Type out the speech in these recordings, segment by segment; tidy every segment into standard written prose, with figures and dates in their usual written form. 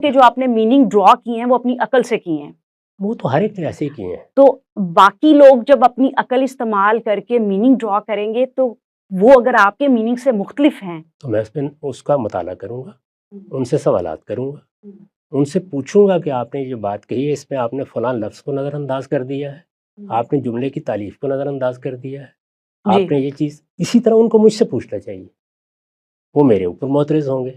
کہ جو آپ نے میننگ ڈرا کی ہیں وہ اپنی عقل سے کی ہیں، وہ تو ہر ایک نے ایسے ہی کیے ہیں۔ تو باقی لوگ جب اپنی عقل استعمال کر کے میننگ ڈرا کریں گے تو وہ اگر آپ کے میننگ سے مختلف ہیں تو میں اس کا مطالعہ کروں گا، ان سے سوالات کروں گا، ان سے پوچھوں گا کہ آپ نے یہ بات کہی ہے، اس میں آپ نے فلاں لفظ کو نظر انداز کر دیا ہے، آپ نے جملے کی تعلیف کو نظر انداز کر دیا ہے، جی آپ نے یہ چیز، اسی طرح ان کو مجھ سے پوچھنا چاہیے، وہ میرے اوپر معترض ہوں گے۔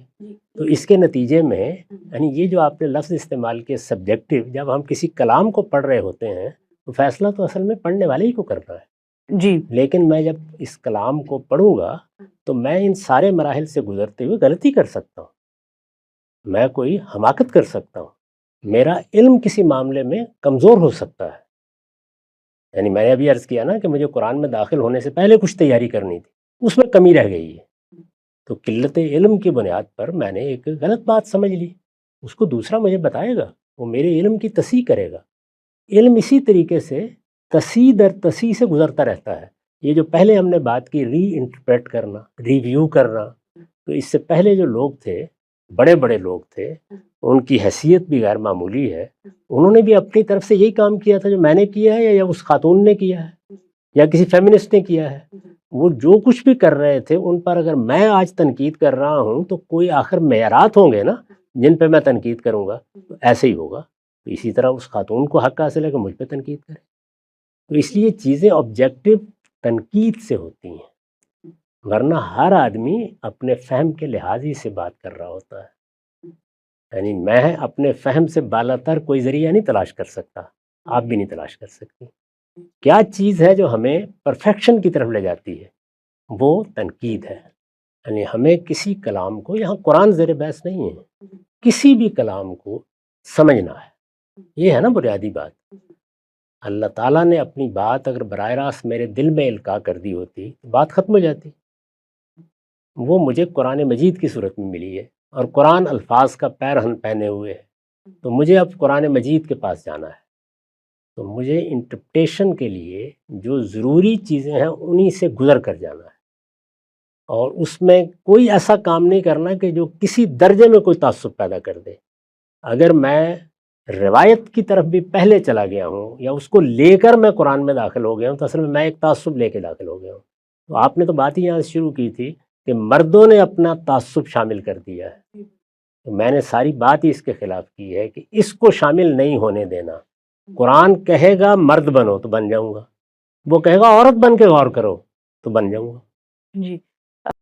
تو اس کے نتیجے میں یعنی یہ جو آپ نے لفظ استعمال کیا سبجیکٹو، جب ہم کسی کلام کو پڑھ رہے ہوتے ہیں تو فیصلہ تو اصل میں پڑھنے والے ہی کو کرنا ہے، جی لیکن میں جب اس کلام کو پڑھوں گا تو میں ان سارے مراحل سے گزرتے ہوئے غلطی کر سکتا ہوں، میں کوئی حماقت کر سکتا ہوں، میرا علم کسی معاملے میں کمزور ہو سکتا ہے۔ یعنی میں نے ابھی عرض کیا نا کہ مجھے قرآن میں داخل ہونے سے پہلے کچھ تیاری کرنی تھی، اس میں کمی رہ گئی ہے، تو قلت علم کی بنیاد پر میں نے ایک غلط بات سمجھ لی، اس کو دوسرا مجھے بتائے گا، وہ میرے علم کی تصحیح کرے گا۔ علم اسی طریقے سے تصحیح در تصحیح سے گزرتا رہتا ہے۔ یہ جو پہلے ہم نے بات کی ری انٹرپریٹ کرنا، ریویو کرنا، تو اس سے پہلے جو لوگ تھے، بڑے بڑے لوگ تھے، ان کی حیثیت بھی غیر معمولی ہے، انہوں نے بھی اپنی طرف سے یہی کام کیا تھا جو میں نے کیا ہے، یا اس خاتون نے کیا ہے، یا کسی فیمنسٹ نے کیا ہے۔ وہ جو کچھ بھی کر رہے تھے ان پر اگر میں آج تنقید کر رہا ہوں تو کوئی آخر معیارات ہوں گے نا جن پہ میں تنقید کروں گا، تو ایسے ہی ہوگا۔ تو اسی طرح اس خاتون کو حق حاصل ہے کہ مجھ پہ تنقید کرے۔ تو اس لیے چیزیں آبجیکٹو تنقید سے ہوتی ہیں، ورنہ ہر آدمی اپنے فہم کے لحاظ ہی سے بات کر رہا ہوتا ہے۔ یعنی میں اپنے فہم سے بالاتر کوئی ذریعہ نہیں تلاش کر سکتا، آپ بھی نہیں تلاش کر سکتی۔ کیا چیز ہے جو ہمیں پرفیکشن کی طرف لے جاتی ہے؟ وہ تنقید ہے۔ یعنی ہمیں کسی کلام کو، یہاں قرآن زیر بحث نہیں ہے، کسی بھی کلام کو سمجھنا ہے، یہ ہے نا بنیادی بات۔ اللہ تعالیٰ نے اپنی بات اگر براہ راست میرے دل میں القاء کر دی ہوتی تو بات ختم ہو جاتی، وہ مجھے قرآن مجید کی صورت میں ملی ہے، اور قرآن الفاظ کا پیرہن پہنے ہوئے ہے، تو مجھے اب قرآن مجید کے پاس جانا ہے۔ تو مجھے انٹرپریٹیشن کے لیے جو ضروری چیزیں ہیں انہی سے گزر کر جانا ہے، اور اس میں کوئی ایسا کام نہیں کرنا کہ جو کسی درجے میں کوئی تعصب پیدا کر دے۔ اگر میں روایت کی طرف بھی پہلے چلا گیا ہوں یا اس کو لے کر میں قرآن میں داخل ہو گیا ہوں تو اصل میں ایک تعصب لے کے داخل ہو گیا ہوں۔ تو آپ نے تو بات ہی یہاں سے شروع کی تھی کہ مردوں نے اپنا تعصب شامل کر دیا ہے، تو میں نے ساری بات ہی اس کے خلاف کی ہے کہ اس کو شامل نہیں ہونے دینا۔ قرآن کہے گا مرد بنو تو بن جاؤں گا، وہ کہے گا عورت بن کے غور کرو تو بن جاؤں گا۔ جی